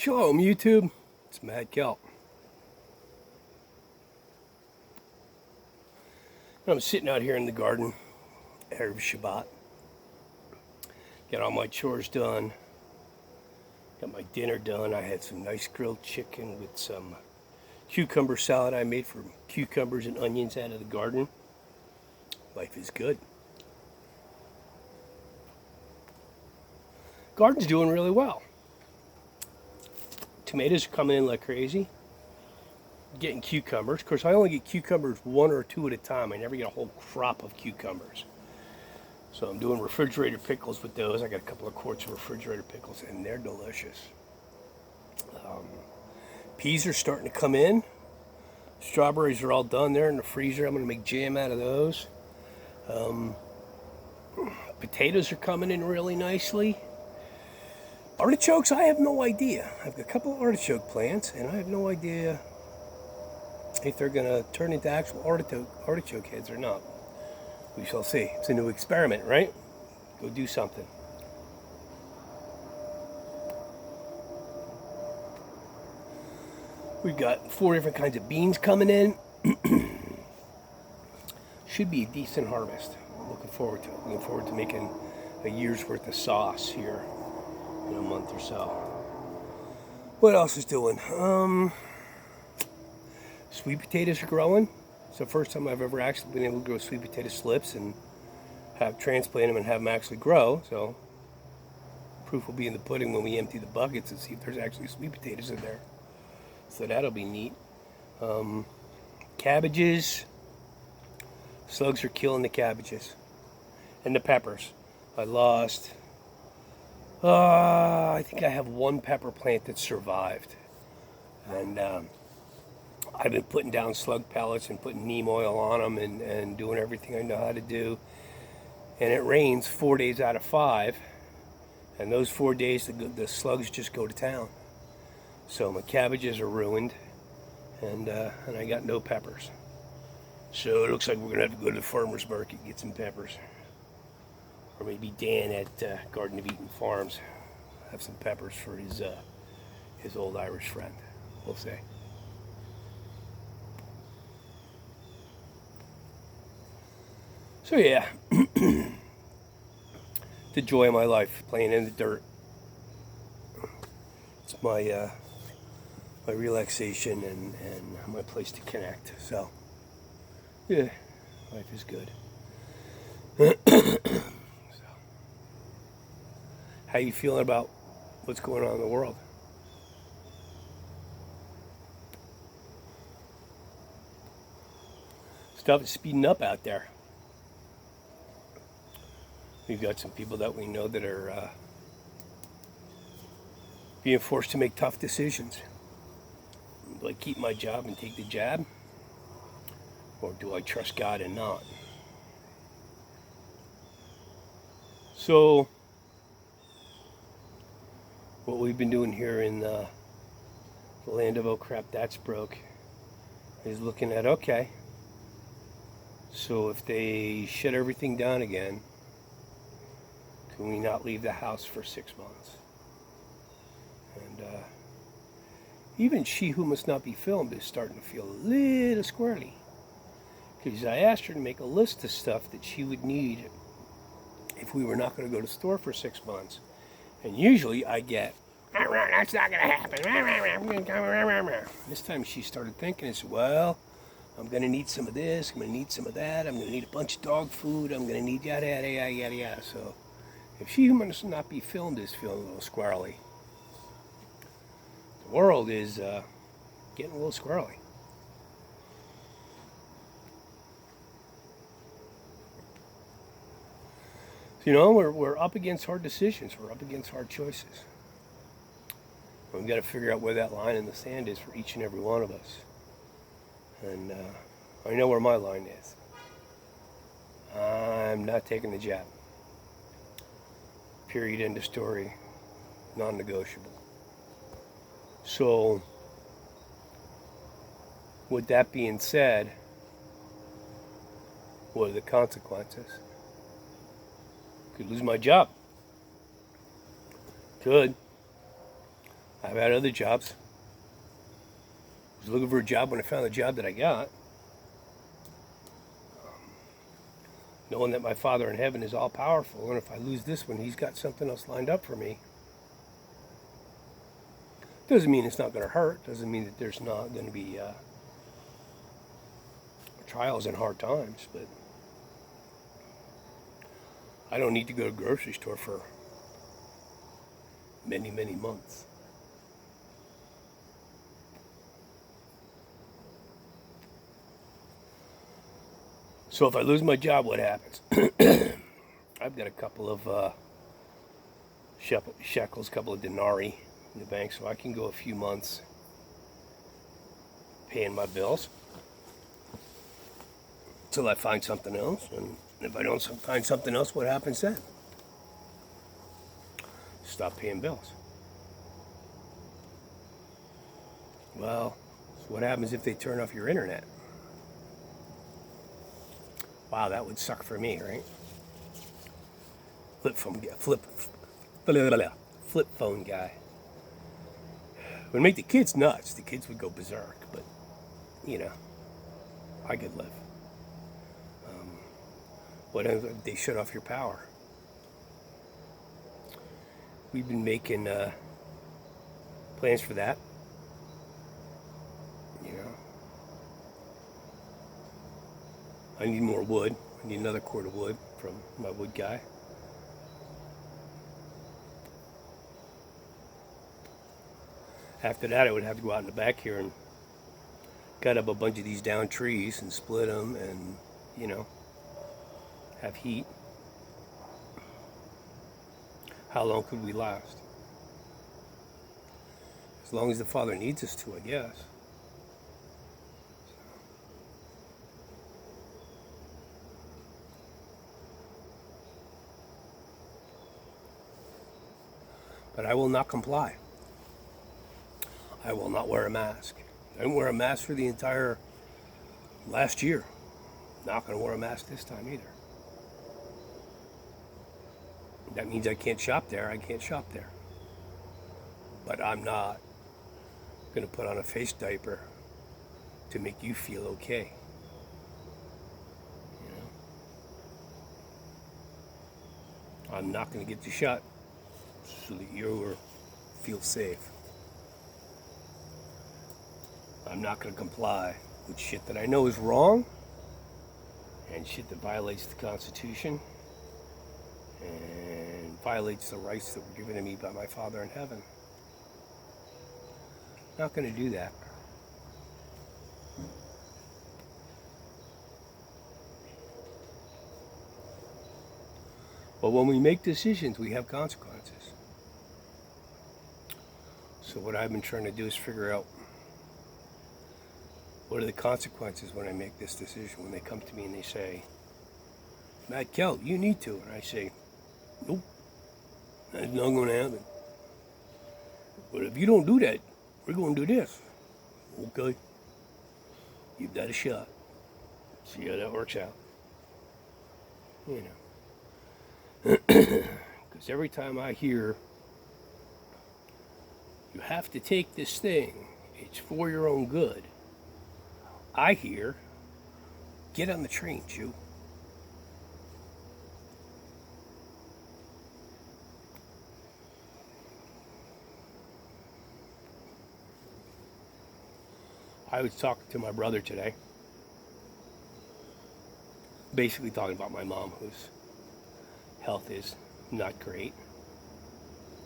Shalom YouTube, it's Mad Kelp. I'm sitting out here in the garden, Erev Shabbat. Got all my chores done, got my dinner done. I had some nice grilled chicken with some cucumber salad I made from cucumbers and onions out of the garden. Life is good. Garden's doing really well. Tomatoes are coming in like crazy. Getting cucumbers. Of course, I only get cucumbers one or two at a time. I never get a whole crop of cucumbers. So I'm doing refrigerated pickles with those. I got a couple of quarts of refrigerated pickles, and they're delicious. Peas are starting to come in. Strawberries are all done there in the freezer. I'm going to make jam out of those. Potatoes are coming in really nicely. Artichokes, I have no idea. I've got a couple of artichoke plants, and I have no idea if they're going to turn into actual artichoke heads or not. We shall see. It's a new experiment, right? Go do something. We've got 4 different kinds of beans coming in. Should be a decent harvest. Looking forward to it. Looking forward to making a year's worth of sauce here in a month or so. What else is doing? Sweet potatoes are growing. It's the first time I've ever actually been able to grow sweet potato slips and have transplant them and have them actually grow. So proof will be in the pudding when we empty the buckets and see if there's actually sweet potatoes in there. So that'll be neat. Cabbages. Slugs are killing the cabbages. And the peppers. I lost... I think I have 1 pepper plant that survived. And I've been putting down slug pellets and putting neem oil on them and doing everything I know how to do. And it rains 4 days out of 5. And those 4 days, the slugs just go to town. So my cabbages are ruined. And I got no peppers. So it looks like we're going to have to go to the farmer's market and get some peppers. Or maybe Dan at Garden of Eden Farms have some peppers for his old Irish friend. We'll see. So yeah, the joy of my life, playing in the dirt. It's my my relaxation and my place to connect. So yeah, life is good. How you feeling about what's going on in the world? Stuff is speeding up out there. We've got some people that we know that are being forced to make tough decisions. Do I keep my job and take the jab? Or do I trust God and not? So, what we've been doing here in the land of oh crap, that's broke, is looking at, okay, so if they shut everything down again, can we not leave the house for 6 months? And even She Who Must Not Be Filmed is starting to feel a little squirrely. Because I asked her to make a list of stuff that she would need if we were not going to go to the store for 6 months. And usually I get, that's not going to happen. This time she started thinking, and said, well, I'm going to need some of this, I'm going to need some of that, I'm going to need a bunch of dog food, I'm going to need yada, yada, yada, yada, yada. So if She Who Must Not Be Filmed is feeling a little squirrely, the world is getting a little squirrely. You know, we're up against hard decisions. We're up against hard choices. We've got to figure out where that line in the sand is for each and every one of us. And I know where my line is. I'm not taking the jab. Period, end of story. Non-negotiable. So, with that being said, what are the consequences? Could lose my job. Could. I I've had other jobs. I was looking for a job when I found the job that I got. Knowing that my Father in heaven is all powerful, and if I lose this one, he's got something else lined up for me. Doesn't mean it's not going to hurt. Doesn't mean that there's not going to be trials and hard times, but I don't need to go to the grocery store for many, many months. So if I lose my job, what happens? I've got a couple of shekels, a couple of denarii in the bank, so I can go a few months paying my bills till I find something else. And if I don't find something else, what happens then? Stop paying bills. Well, so what happens if they turn off your internet? Wow, that would suck for me, right? Flip phone guy. Would make the kids nuts. The kids would go berserk, but you know, I could live. What if they shut off your power? We've been making plans for that. You know, I need more wood. I need another cord of wood from my wood guy. After that, I would have to go out in the back here and cut up a bunch of these down trees and split them and, you know, have heat. How long could we last? As long as the Father needs us to, I guess. But I will not comply. I will not wear a mask. I didn't wear a mask for the entire last year. Not going to wear a mask this time either. That means I can't shop there. I can't shop there. But I'm not going to put on a face diaper to make you feel okay. You know? I'm not going to get the shot so that you feel safe. I'm not going to comply with shit that I know is wrong and shit that violates the Constitution and violates the rights that were given to me by my Father in heaven. Not going to do that. But when we make decisions, we have consequences. So what I've been trying to do is figure out what are the consequences when I make this decision, when they come to me and they say, Matt Kell, you need to. And I say, nope, that's not going to happen. But if you don't do that, we're going to do this. Okay. Give that a shot. See how that works out. You know. Because every time I hear, you have to take this thing, it's for your own good, I hear, get on the train, Jew. I was talking to my brother today, basically talking about my mom, whose health is not great.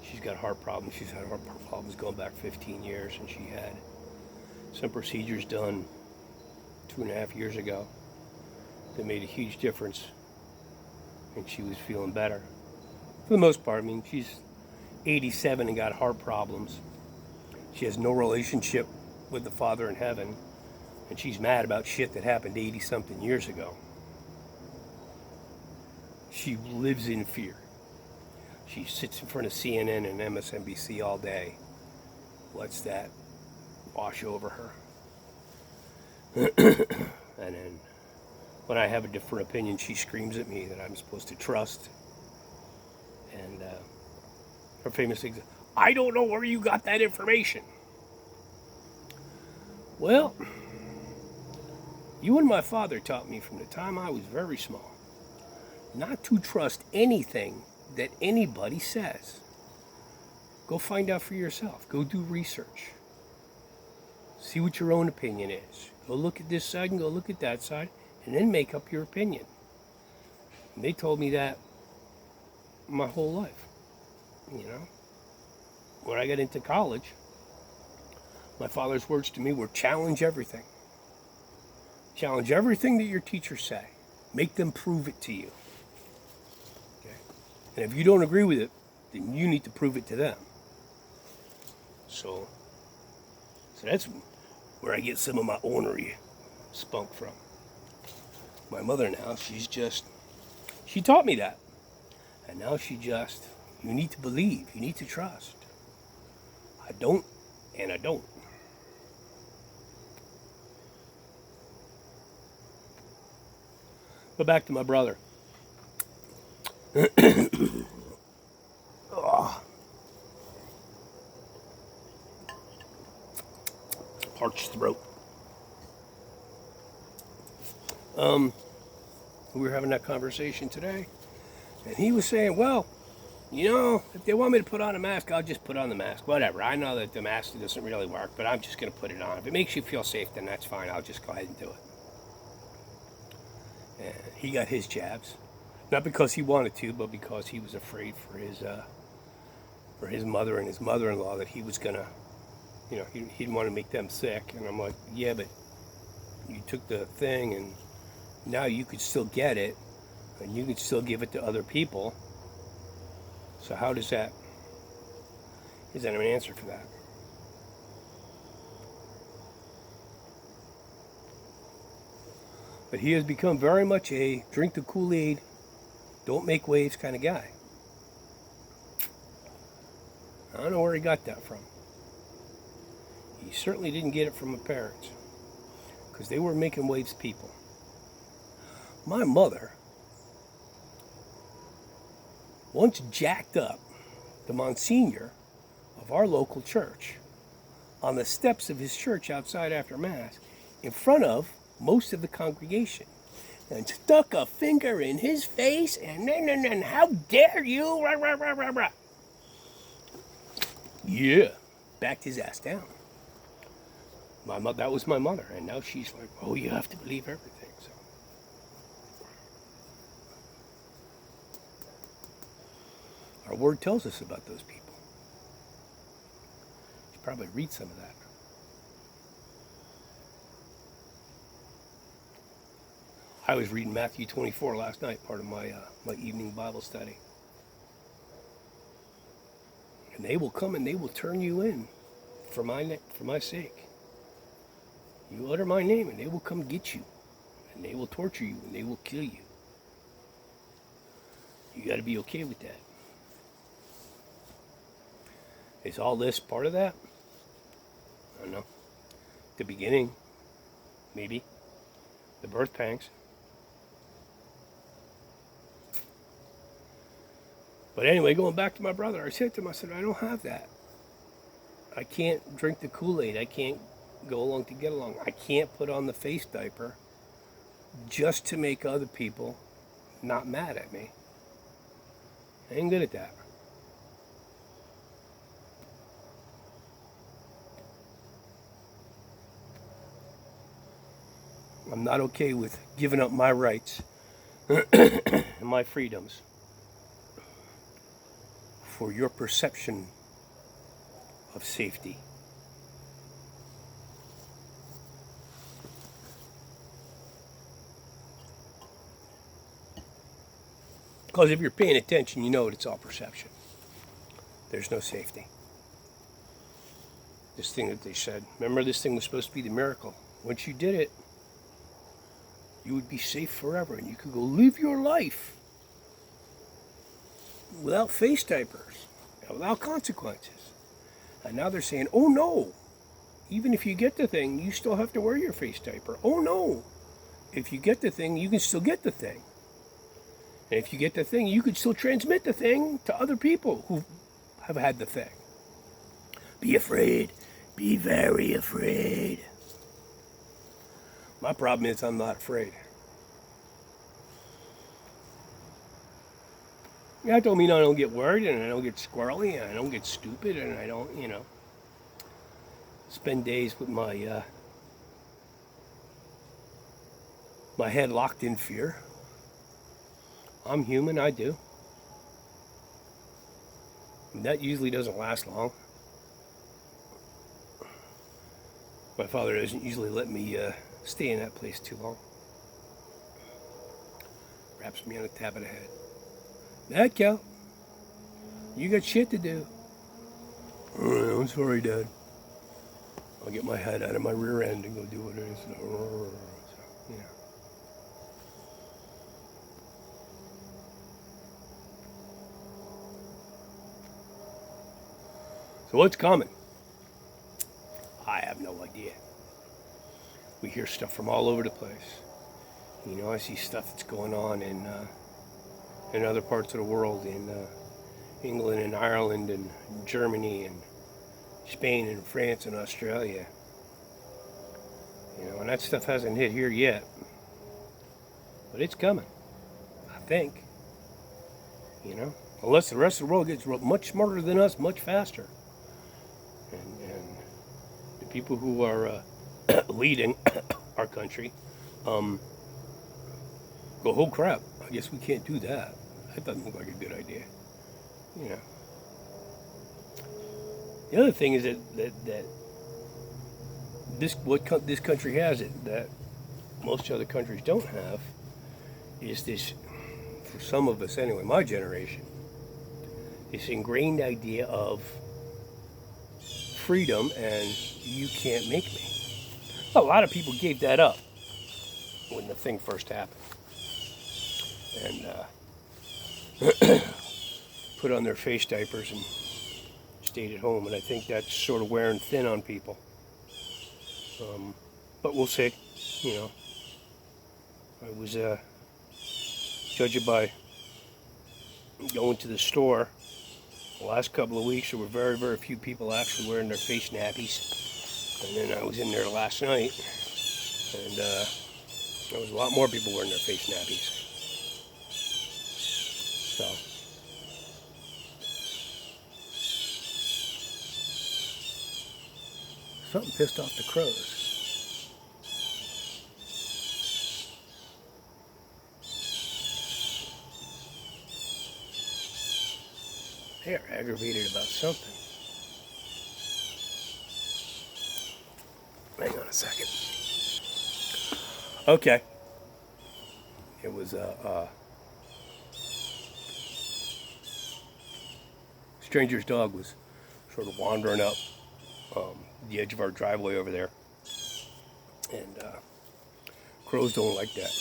She's got heart problems. She's had heart problems going back 15 years, and she had some procedures done 2.5 years ago that made a huge difference, and she was feeling better. For the most part, I mean, she's 87 and got heart problems. She has no relationship with the Father in heaven, and she's mad about shit that happened 80-something years ago. She lives in fear. She sits in front of CNN and MSNBC all day. Lets that wash over her. And then when I have a different opinion, she screams at me that I'm supposed to trust. And her famous thing is, I don't know where you got that information. Well, you and my father taught me from the time I was very small not to trust anything that anybody says. Go find out for yourself. Go do research. See what your own opinion is. Go look at this side and go look at that side, and then make up your opinion. And they told me that my whole life. You know, when I got into college, my father's words to me were challenge everything. Challenge everything that your teachers say. Make them prove it to you. Okay? And if you don't agree with it, then you need to prove it to them. So that's where I get some of my ornery spunk from. My mother now, she taught me that. And now you need to believe, you need to trust. I don't, and I don't. But back to my brother. Oh. Parched throat. We were having that conversation today, and he was saying, well, you know, if they want me to put on a mask, I'll just put on the mask. Whatever. I know that the mask doesn't really work, but I'm just going to put it on. If it makes you feel safe, then that's fine. I'll just go ahead and do it. And he got his jabs, not because he wanted to, but because he was afraid for his mother and his mother-in-law that he was gonna, you know, he didn't want to make them sick. And I'm like, yeah, but you took the thing, and now you could still get it, and you could still give it to other people. So how does that? Is that an answer for that? But he has become very much a drink the Kool-Aid, don't make waves kind of guy. I don't know where he got that from. He certainly didn't get it from my parents, because they were making waves people. My mother once jacked up the Monsignor of our local church on the steps of his church outside after Mass in front of most of the congregation, and stuck a finger in his face, and then, how dare you, rah, rah, rah, rah, rah. Yeah, backed his ass down. That was my mother, and now she's like, oh, you have to believe everything. So our word tells us about those people. You should probably read some of that. I was reading Matthew 24 last night, part of my evening Bible study. And they will come and they will turn you in for my sake. You utter my name and they will come get you. And they will torture you and they will kill you. You got to be okay with that. Is all this part of that? I don't know. The beginning, maybe. The birth pangs. But anyway, going back to my brother, I said to him, I said, I don't have that. I can't drink the Kool-Aid. I can't go along to get along. I can't put on the face diaper just to make other people not mad at me. I ain't good at that. I'm not okay with giving up my rights and my freedoms for your perception of safety. Because if you're paying attention, you know it's all perception. There's no safety. This thing that they said, remember, this thing was supposed to be the miracle. Once you did it, you would be safe forever and you could go live your life without face diapers, without consequences. And now they're saying, oh no, even if you get the thing, you still have to wear your face diaper. Oh no, if you get the thing, you can still get the thing. And if you get the thing, you could still transmit the thing to other people who have had the thing. Be afraid. Be very afraid. My problem is I'm not afraid. That don't mean I don't get worried and I don't get squirrely and I don't get stupid and I don't, spend days with my my head locked in fear. I'm human, I do. And that usually doesn't last long. My father doesn't usually let me stay in that place too long. Raps me on the top of the head. Dad, Cal, you got shit to do. I'm sorry, Dad. I'll get my head out of my rear end and go do what it is. So, So what's coming? I have no idea. We hear stuff from all over the place. I see stuff that's going on in other parts of the world, in England and Ireland and Germany and Spain and France and Australia. And that stuff hasn't hit here yet. But it's coming, I think. Unless the rest of the world gets much smarter than us, much faster. And the people who are leading our country go, oh crap, I guess we can't do that. That doesn't look like a good idea. The other thing is that this country has it that most other countries don't have is this, for some of us anyway, my generation, this ingrained idea of freedom and you can't make me. A lot of people gave that up when the thing first happened. And put on their face diapers and stayed at home. And I think that's sort of wearing thin on people. But we'll see. I was judging by going to the store. The last couple of weeks, there were very, very few people actually wearing their face nappies. And then I was in there last night, and there was a lot more people wearing their face nappies. So, something pissed off the crows. They're aggravated about something. Hang on a second. Okay. It was stranger's dog was sort of wandering up the edge of our driveway over there. And crows don't like that.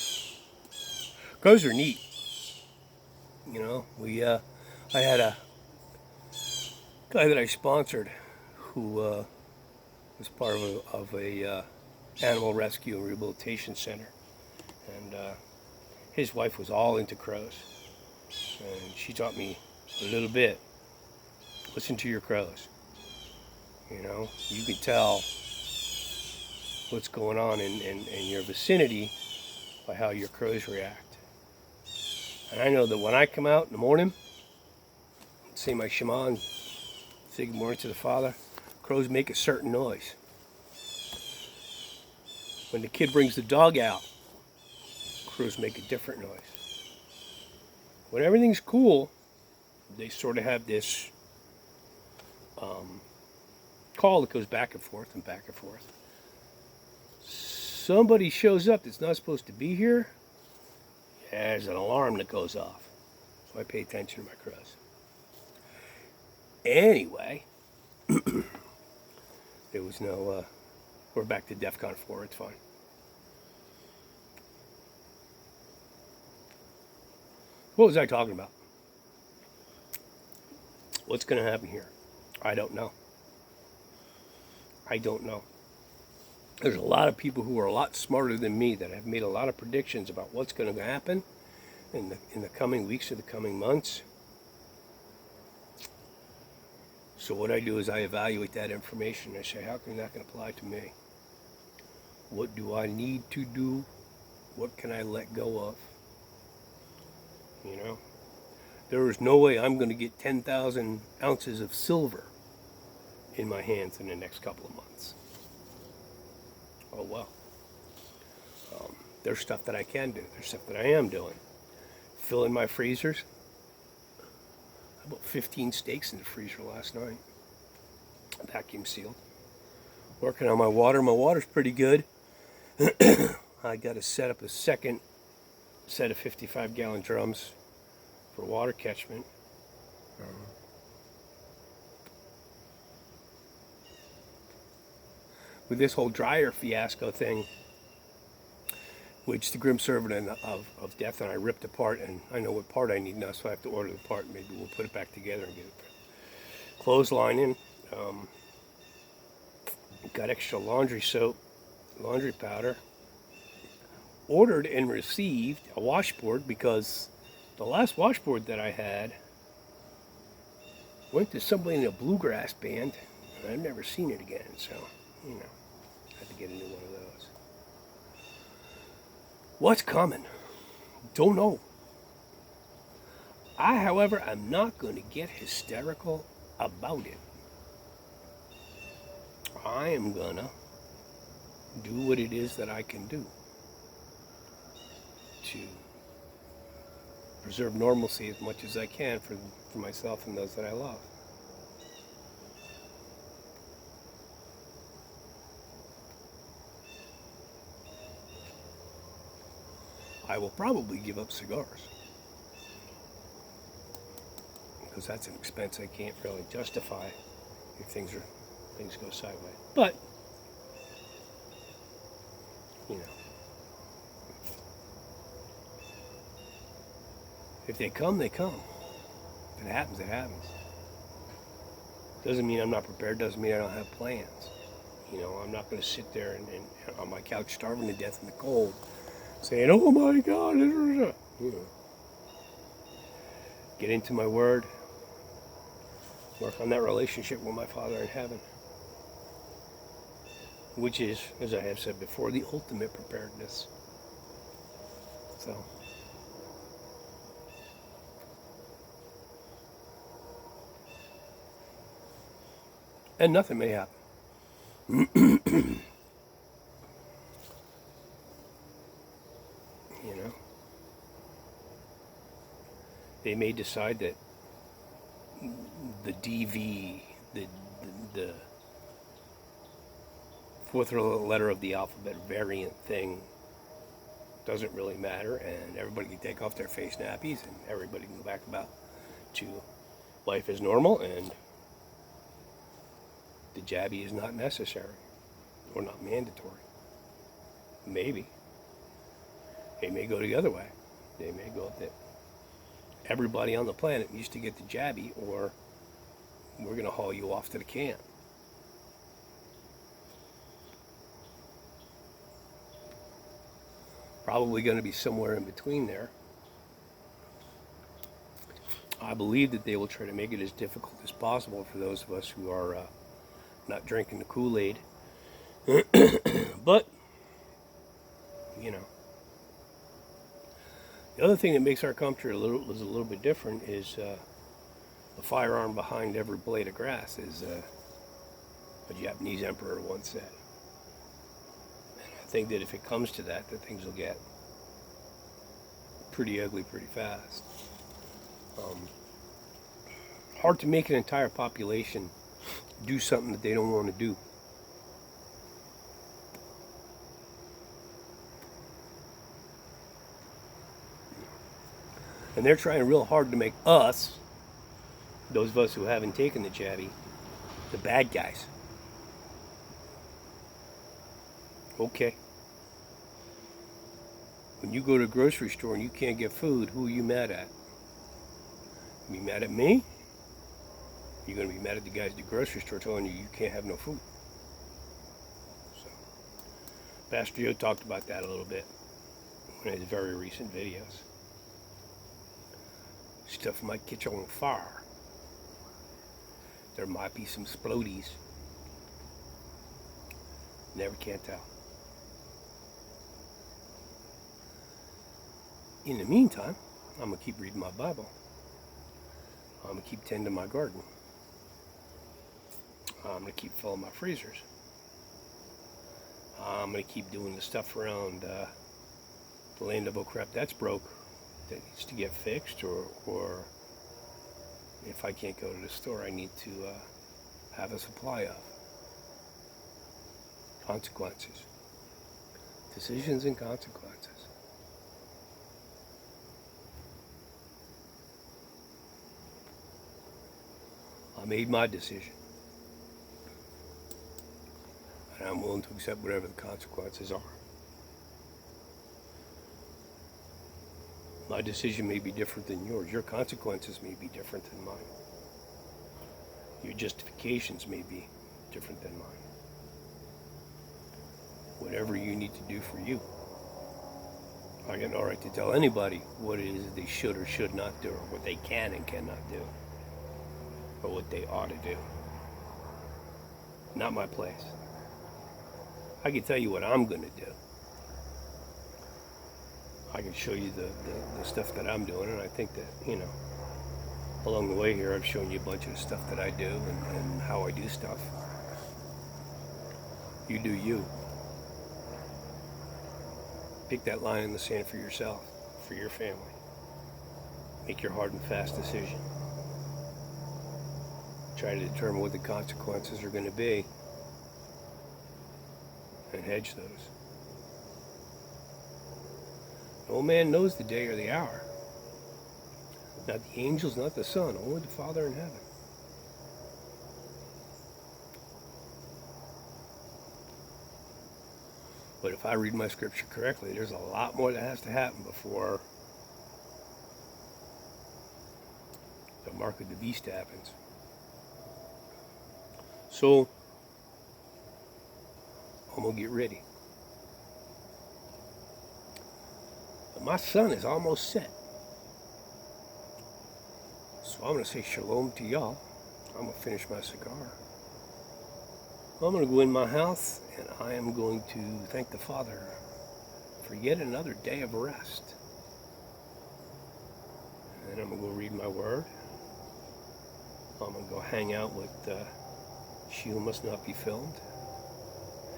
Crows are neat. I had a guy that I sponsored who was part of a animal rescue and rehabilitation center, and his wife was all into crows, and she taught me a little bit. Listen to your crows. You can tell what's going on in your vicinity by how your crows react. And I know that when I come out in the morning, say my Shema and say good morning to the Father, crows make a certain noise. When the kid brings the dog out, crows make a different noise. When everything's cool, they sort of have this call that goes back and forth and back and forth. Somebody shows up that's not supposed to be here, there's an alarm that goes off. So I pay attention to my crows. Anyway, there was no, we're back to DEFCON 4, it's fine. What was I talking about? What's going to happen here? I don't know. There's a lot of people who are a lot smarter than me that have made a lot of predictions about what's going to happen in the coming weeks or the coming months. So what I do is I evaluate that information. I say, how can that can apply to me? What do I need to do? What can I let go of? You know, there is no way I'm going to get 10,000 ounces of silver in my hands in the next couple of months. Oh well. There's stuff that I can do. There's stuff that I am doing. Fill in my freezers. About 15 steaks in the freezer last night. Vacuum sealed. Working on my water. My water's pretty good. I got to set up a second set of 55-gallon drums for water catchment. With this whole dryer fiasco thing, which the Grim Servant of Death and I ripped apart, and I know what part I need now, so I have to order the part. Maybe we'll put it back together and get it clotheslining. Got extra laundry soap, laundry powder. Ordered and received a washboard because the last washboard that I had went to somebody in a bluegrass band, and I've never seen it again, so, you know, I had to get a new one of those. What's coming? Don't know. I, however, am not going to get hysterical about it. I am going to do what it is that I can do to preserve normalcy as much as I can for myself and those that I love. I will probably give up cigars because that's an expense I can't really justify if things go sideways. But you know, if they come, they come. If it happens, it happens. Doesn't mean I'm not prepared. Doesn't mean I don't have plans. You know, I'm not going to sit there and on my couch starving to death in the cold, saying, "Oh my God!" You know, get into my word. Work on that relationship with my Father in heaven, which is, as I have said before, the ultimate preparedness. So, and nothing may happen. You know, they may decide that the DV, the fourth letter of the alphabet variant thing doesn't really matter, and everybody can take off their face nappies, and everybody can go back to life as normal, and the jabby is not necessary or not mandatory. Maybe. They may go the other way. They may go that everybody on the planet needs to get the jabby, or we're going to haul you off to the camp. Probably going to be somewhere in between there. I believe that they will try to make it as difficult as possible for those of us who are not drinking the Kool-Aid. But, you know, the other thing that makes our country a little bit different is the firearm behind every blade of grass, is a Japanese emperor once said. And I think that if it comes to that things will get pretty ugly pretty fast. Hard to make an entire population do something that they don't want to do. And they're trying real hard to make us, those of us who haven't taken the jabby, the bad guys. Okay. When you go to a grocery store and you can't get food, who are you mad at? You mad at me? You're going to be mad at the guys at the grocery store telling you can't have no food. So, Pastor Joe talked about that a little bit in his very recent videos. Stuff might catch on fire. There might be some splodies. Never can tell. In the meantime, I'm going to keep reading my Bible. I'm going to keep tending my garden. I'm going to keep filling my freezers. I'm going to keep doing the stuff around the land of oh crap that's broke that needs to get fixed, or if I can't go to the store, I need to have a supply of. Consequences. Decisions and consequences. I made my decision. And I'm willing to accept whatever the consequences are. My decision may be different than yours. Your consequences may be different than mine. Your justifications may be different than mine. Whatever you need to do for you. I got no right to tell anybody what it is that they should or should not do, or what they can and cannot do, or what they ought to do. Not my place. I can tell you what I'm going to do. I can show you the stuff that I'm doing, and I think that, you know, along the way here I've shown you a bunch of the stuff that I do and how I do stuff. You do you. Pick that line in the sand for yourself, for your family. Make your hard and fast decision. Try to determine what the consequences are going to be and hedge those. No man knows the day or the hour. Not the angels, not the Son, only the Father in heaven. But if I read my scripture correctly, there's a lot more that has to happen before the mark of the beast happens. So, I'm going to get ready. But my sun is almost set. So I'm going to say shalom to y'all. I'm going to finish my cigar. I'm going to go in my house, and I am going to thank the Father for yet another day of rest. And then I'm going to go read my word. I'm going to go hang out with She Who Must Not Be Filmed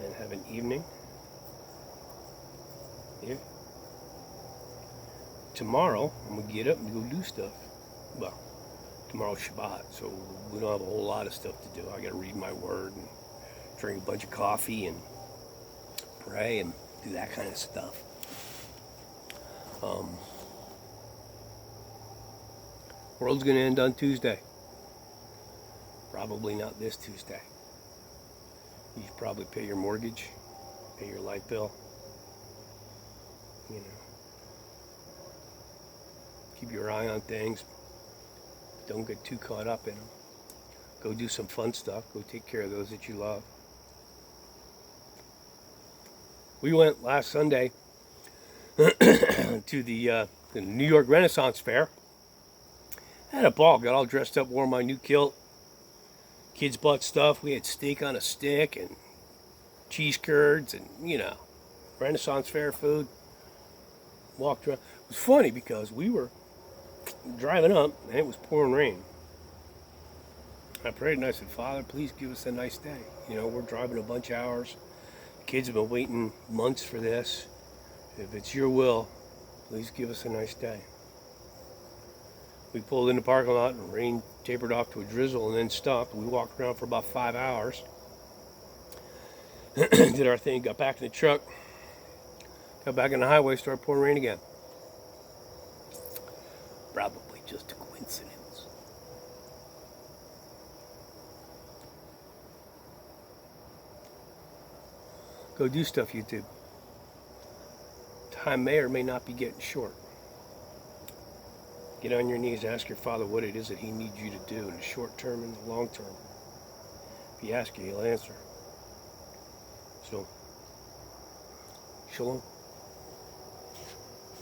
and have an evening. Yeah. Tomorrow, I'm going to get up and go do stuff. Well, tomorrow's Shabbat, so we don't have a whole lot of stuff to do. I got to read my word and drink a bunch of coffee and pray and do that kind of stuff. World's going to end on Tuesday. Probably not this Tuesday. You should probably pay your mortgage, pay your light bill. You know, keep your eye on things. Don't get too caught up in them. Go do some fun stuff. Go take care of those that you love. We went last Sunday to the New York Renaissance Fair. Had a ball. Got all dressed up, wore my new kilt. Kids bought stuff. We had steak on a stick and cheese curds and, you know, Renaissance Fair food. Walked around. It was funny because we were driving up and it was pouring rain. I prayed and I said, Father, please give us a nice day. You know, we're driving a bunch of hours. Kids have been waiting months for this. If it's your will, please give us a nice day. We pulled in the parking lot and rain tapered off to a drizzle and then stopped. We walked around for about 5 hours. Did our thing, got back in the truck, got back on the highway, started pouring rain again. Probably just a coincidence. Go do stuff, YouTube. Time may or may not be getting short. Get on your knees, ask your Father what it is that He needs you to do in the short term and the long term. If He asks you, He'll answer. So, shalom.